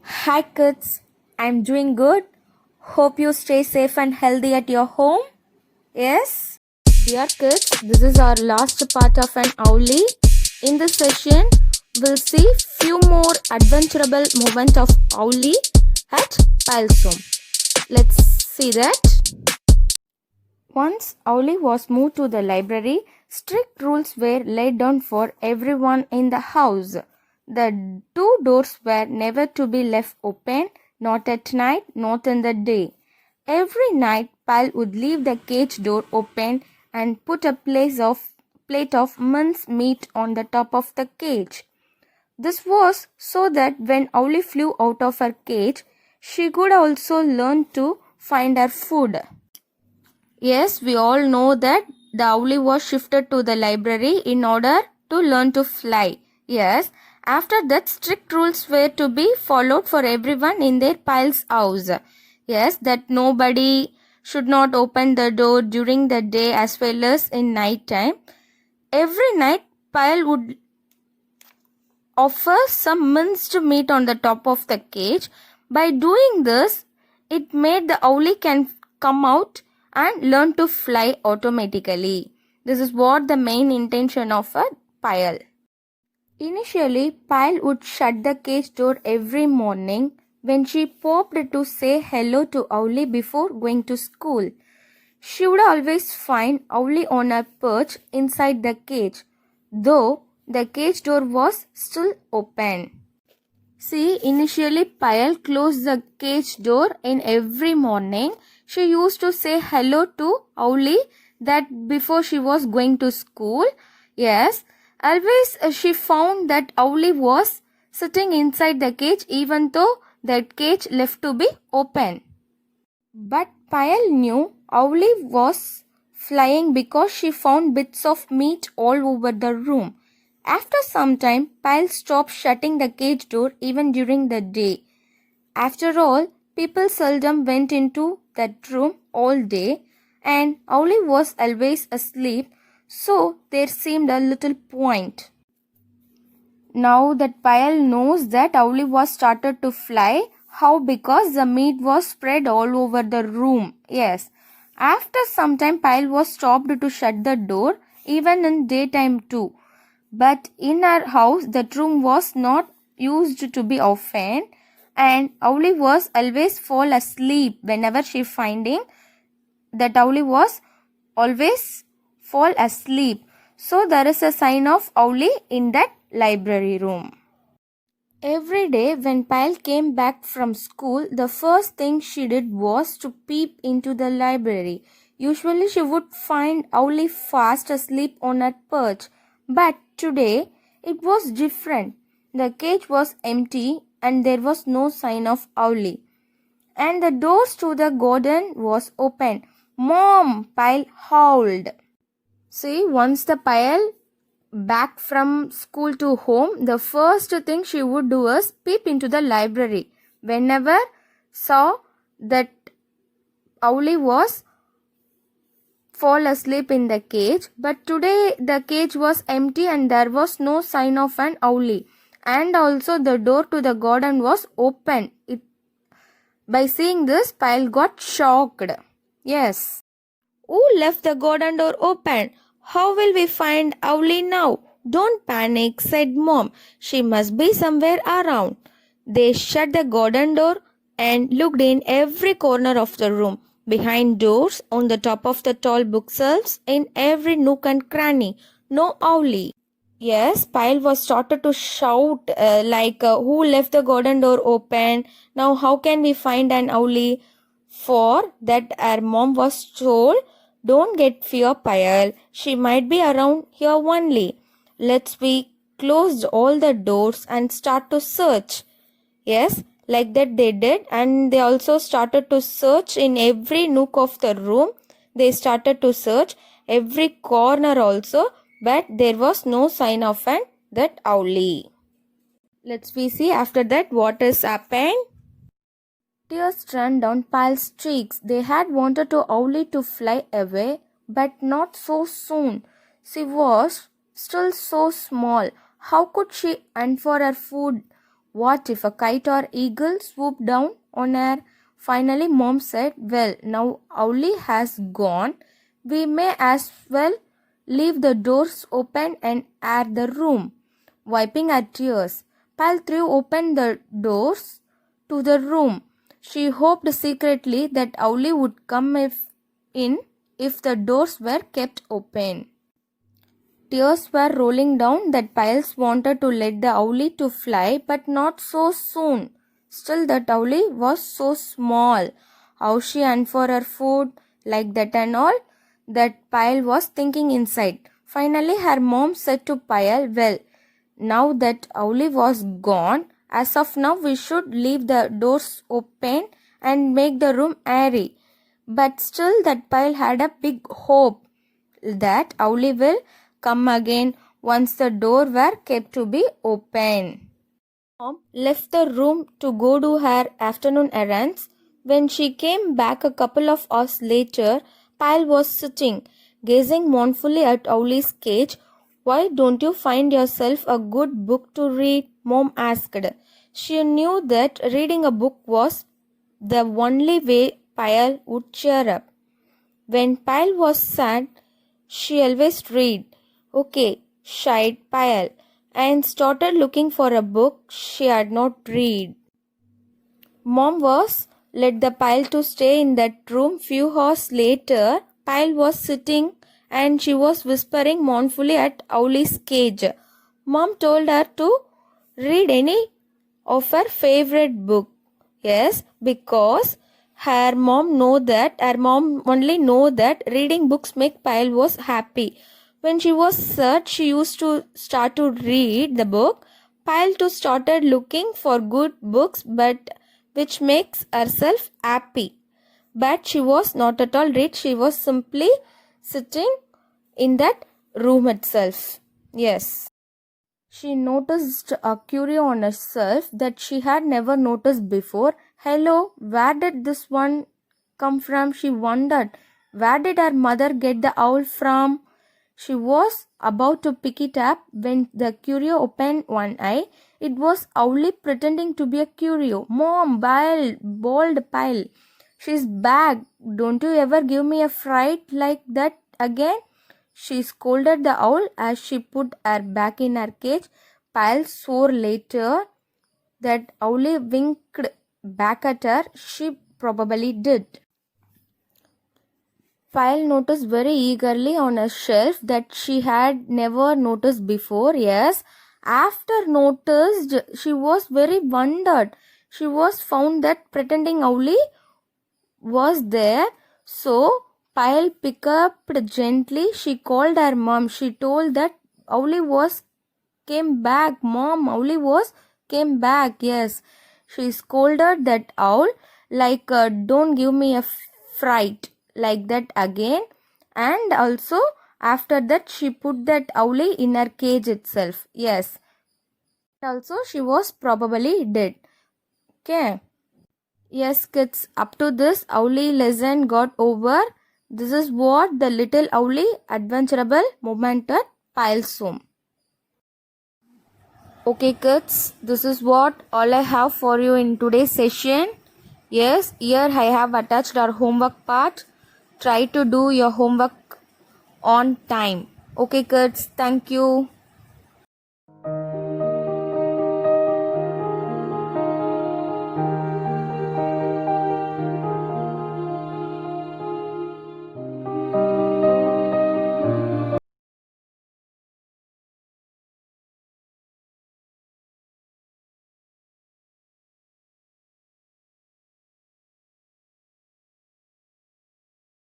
Hi kids, I'm doing good. Hope you stay safe and healthy at your home. Yes? Dear kids, this is our last part of an Owlie. In this session, we'll see few more adventurable moments of Owlie at Pile's home. Let's see that. Once Owlie was moved to the library, strict rules were laid down for everyone in the house. The two doors were never to be left open, not at night, not in the day. Every night, Pal would leave the cage door open and put a plate of mince meat on the top of the cage. This was so that when Owlie flew out of her cage, she could also learn to find her food. Yes, we all know that the owlie was shifted to the library in order to learn to fly. Yes, after that strict rules were to be followed for everyone in their Pile's house. Yes, that nobody should not open the door during the day as well as in night time. Every night Pile would offer some minced meat on the top of the cage. By doing this, it made the owlie can come out and learn to fly automatically. This is what the main intention of a Pile. Initially, Pile would shut the cage door every morning when she popped to say hello to Owlie before going to school. She would always find Owlie on her perch inside the cage, though the cage door was still open. See, initially Payal closed the cage door in every morning. She used to say hello to Owlie that before she was going to school. Yes, always she found that Owlie was sitting inside the cage even though that cage left to be open. But Payal knew Owlie was flying because she found bits of meat all over the room. After some time, Payal stopped shutting the cage door even during the day. After all, people seldom went into that room all day, and Owlie was always asleep, so there seemed a little point. Now that Payal knows that Owlie was started to fly, how? Because the meat was spread all over the room. Yes. After some time, Payal was stopped to shut the door, even in daytime too. But in her house, that room was not used to be often, and Owlie was always fall asleep whenever she finding that Owlie was always fall asleep. So there is a sign of Owlie in that library room. Every day when Pyle came back from school, the first thing she did was to peep into the library. Usually she would find Owlie fast asleep on her perch, but today it was different. The cage was empty and there was no sign of Owlie. And the doors to the garden was open. Mom! Pyle howled. See, once the Pyle back from school to home, the first thing she would do is peep into the library. Whenever saw that Owlie was fall asleep in the cage, but today the cage was empty and there was no sign of an Owlie. And also the door to the garden was open. By seeing this, Pyle got shocked. Yes. Who left the garden door open? How will we find Owlie now? Don't panic, said Mom. She must be somewhere around. They shut the garden door and looked in every corner of the room, behind doors, on the top of the tall bookshelves, in every nook and cranny. No Owlie. Yes, Pyle was started to shout who left the garden door open? Now how can we find an Owlie? For that our mom was told, don't get fear, Pyle. She might be around here only. We closed all the doors and start to search. Yes, like that they did, and they also started to search in every nook of the room. They started to search every corner also, but there was no sign of that Owlie. We see after that what has happened. Tears ran down Pyle's cheeks. They had wanted to Owlie to fly away, but not so soon. She was still so small. How could she hunt for her food What if a kite or eagle swooped down on her? Finally, Mom said, well, now Owlie has gone. We may as well leave the doors open and air the room. Wiping her tears, Pal threw open the doors to the room. She hoped secretly that Owlie would come in if the doors were kept open. Tears were rolling down that Piles wanted to let the Owlie to fly, but not so soon. Still, that Owlie was so small. How she hunt for her food, like that and all, that Pile was thinking inside. Finally, her mom said to Pile, well, now that Owlie was gone, as of now we should leave the doors open and make the room airy. But still, that Pile had a big hope that Owlie will come again once the door were kept to be open. Mom left the room to go do her afternoon errands. When she came back a couple of hours later, Pyle was sitting, gazing mournfully at Owlie's cage. Why don't you find yourself a good book to read? Mom asked. She knew that reading a book was the only way Pyle would cheer up. When Pyle was sad, she always read. Okay, shied Pyle, and started looking for a book she had not read. Mom was let the Pyle to stay in that room. Few hours later, Pyle was sitting and she was whispering mournfully at Owlie's cage. Mom told her to read any of her favorite book. Yes, because her mom only know that reading books make Pyle was happy. When she was sad, she used to start to read the book. Pyle too started looking for good books, but which makes herself happy. But she was not at all read. She was simply sitting in that room itself. Yes. She noticed a curio on herself that she had never noticed before. Hello, where did this one come from? She wondered. Where did her mother get the owl from? She was about to pick it up when the curio opened one eye. It was Owlie pretending to be a curio. Mom, bawled Pyle. She's back. Don't you ever give me a fright like that again? She scolded the owl as she put her back in her cage. Pyle swore later that Owlie winked back at her. She probably did. Pyle noticed very eagerly on a shelf that she had never noticed before. Yes, after noticed, she was very wondered. She was found that pretending Owlie was there. So Pyle picked up gently. She called her mom. She told that Owlie was came back. Mom, Owlie was came back. Yes, she scolded that owl like don't give me a fright like that again. And also after that she put that Owlie in her cage itself. Yes, also she was probably dead. Okay. Yes, kids, up to this Owlie lesson got over. This is what the little Owlie adventurable moment at Pyle's home. Okay, kids, this is what all I have for you in today's session. Yes, here I have attached our homework part. Try to do your homework on time. Okay, kids, thank you.